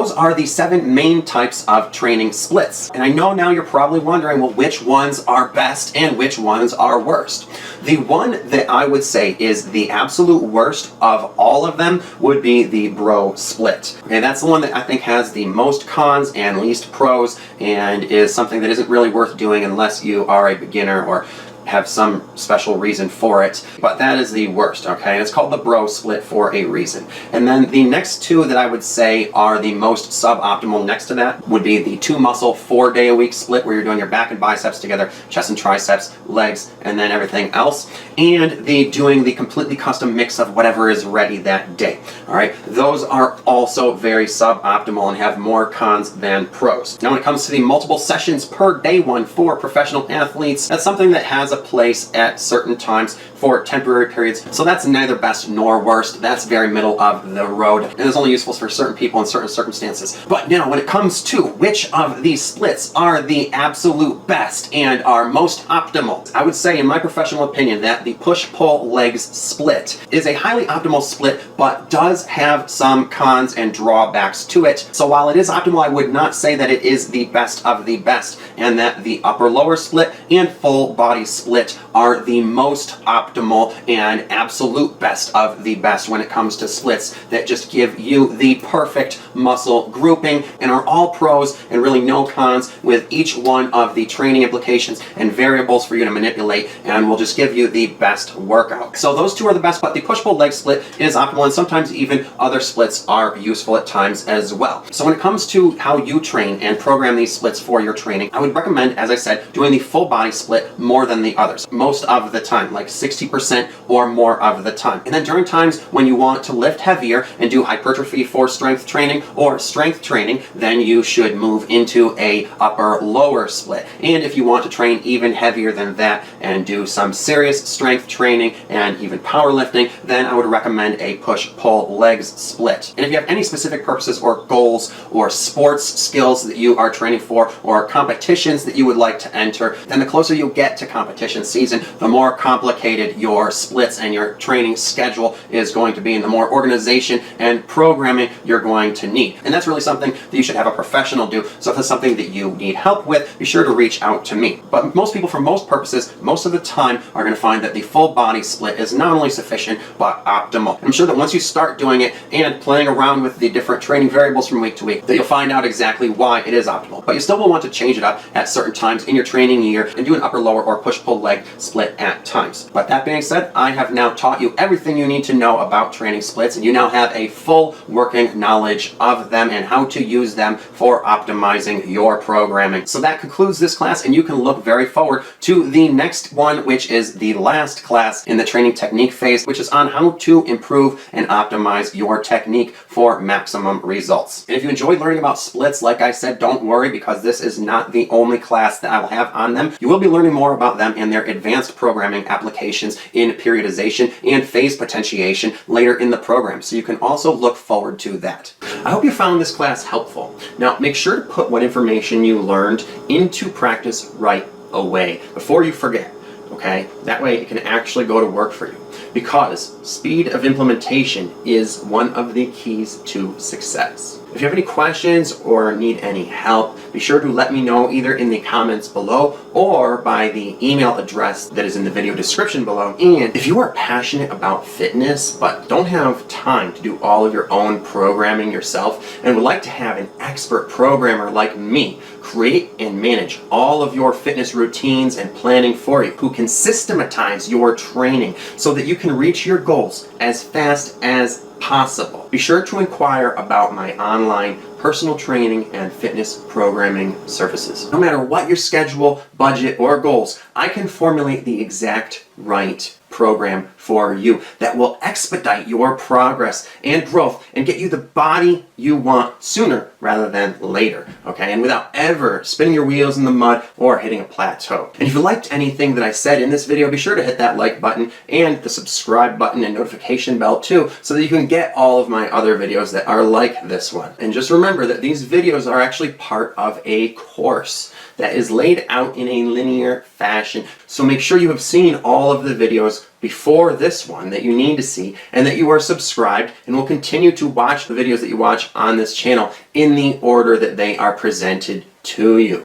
those are the 7 main types of training splits. And I know now you're probably wondering, well, which ones are best and which ones are worst. The one that I would say is the absolute worst of all of them would be the bro split. Okay, that's the one that I think has the most cons and least pros, and is something that isn't really worth doing unless you are a beginner or have some special reason for it. But that is the worst, okay? And it's called the bro split for a reason. And then the next 2 that I would say are the most suboptimal next to that would be the 2 muscle 4-day-a-week split, where you're doing your back and biceps together, chest and triceps, legs, and then everything else, and doing the completely custom mix of whatever is ready that day. All right, those are also very suboptimal and have more cons than pros. Now when it comes to the multiple sessions per day one for professional athletes, that's something that has a place at certain times for temporary periods. So that's neither best nor worst. That's very middle of the road, and is only useful for certain people in certain circumstances. But now when it comes to which of these splits are the absolute best and are most optimal, I would say in my professional opinion that the push-pull legs split is a highly optimal split, but does have some cons and drawbacks to it. So while it is optimal, I would not say that it is the best of the best, and that the upper-lower split and full body split are the most optimal and absolute best of the best when it comes to splits that just give you the perfect muscle grouping and are all pros and really no cons, with each one of the training implications and variables for you to manipulate, and will just give you the best workout. So those 2 are the best, but the push-pull leg split is optimal, and sometimes even other splits are useful at times as well. So when it comes to how you train and program these splits for your training, I would recommend, as I said, doing the full body split more than the others, most of the time, like 60% or more of the time. And then during times when you want to lift heavier and do hypertrophy for strength training or strength training, then you should move into a upper-lower split. And if you want to train even heavier than that and do some serious strength training and even powerlifting, then I would recommend a push-pull legs split. And if you have any specific purposes or goals or sports skills that you are training for, or competitions that you would like to enter, then the closer you get to competition season, the more complicated your splits and your training schedule is going to be, and the more organization and programming you're going to need. And that's really something that you should have a professional do. So if it's something that you need help with, be sure to reach out to me. But most people, for most purposes, most of the time, are going to find that the full body split is not only sufficient, but optimal. And I'm sure that once you start doing it and playing around with the different training variables from week to week, that you'll find out exactly why it is optimal. But you still will want to change it up at certain times in your training year and do an upper, lower, or push-pull leg split at times. But that being said, I have now taught you everything you need to know about training splits, and you now have a full working knowledge of them and how to use them for optimizing your programming. So that concludes this class, and you can look very forward to the next one, which is the last class in the training technique phase, which is on how to improve and optimize your technique for maximum results. And if you enjoyed learning about splits, like I said, don't worry, because this is not the only class that I will have on them. You will be learning more about them and their advanced programming applications in periodization and phase potentiation later in the program, so you can also look forward to that. I hope you found this class helpful. Now, make sure to put what information you learned into practice right away before you forget, okay? That way it can actually go to work for you, because speed of implementation is one of the keys to success. If you have any questions or need any help, be sure to let me know either in the comments below or by the email address that is in the video description below. And if you are passionate about fitness but don't have time to do all of your own programming yourself and would like to have an expert programmer like me create and manage all of your fitness routines and planning for you, who can systematize your training so that you can reach your goals as fast as possible, be sure to inquire about my online personal training and fitness programming services. No matter what your schedule, budget, or goals, I can formulate the exact right program for you that will expedite your progress and growth and get you the body you want sooner rather than later, okay? And without ever spinning your wheels in the mud or hitting a plateau. And if you liked anything that I said in this video, be sure to hit that like button and the subscribe button and notification bell too, so that you can get all of my other videos that are like this one. And just remember that these videos are actually part of a course that is laid out in a linear fashion. So make sure you have seen all of the videos videos before this one that you need to see, and that you are subscribed and will continue to watch the videos that you watch on this channel in the order that they are presented to you.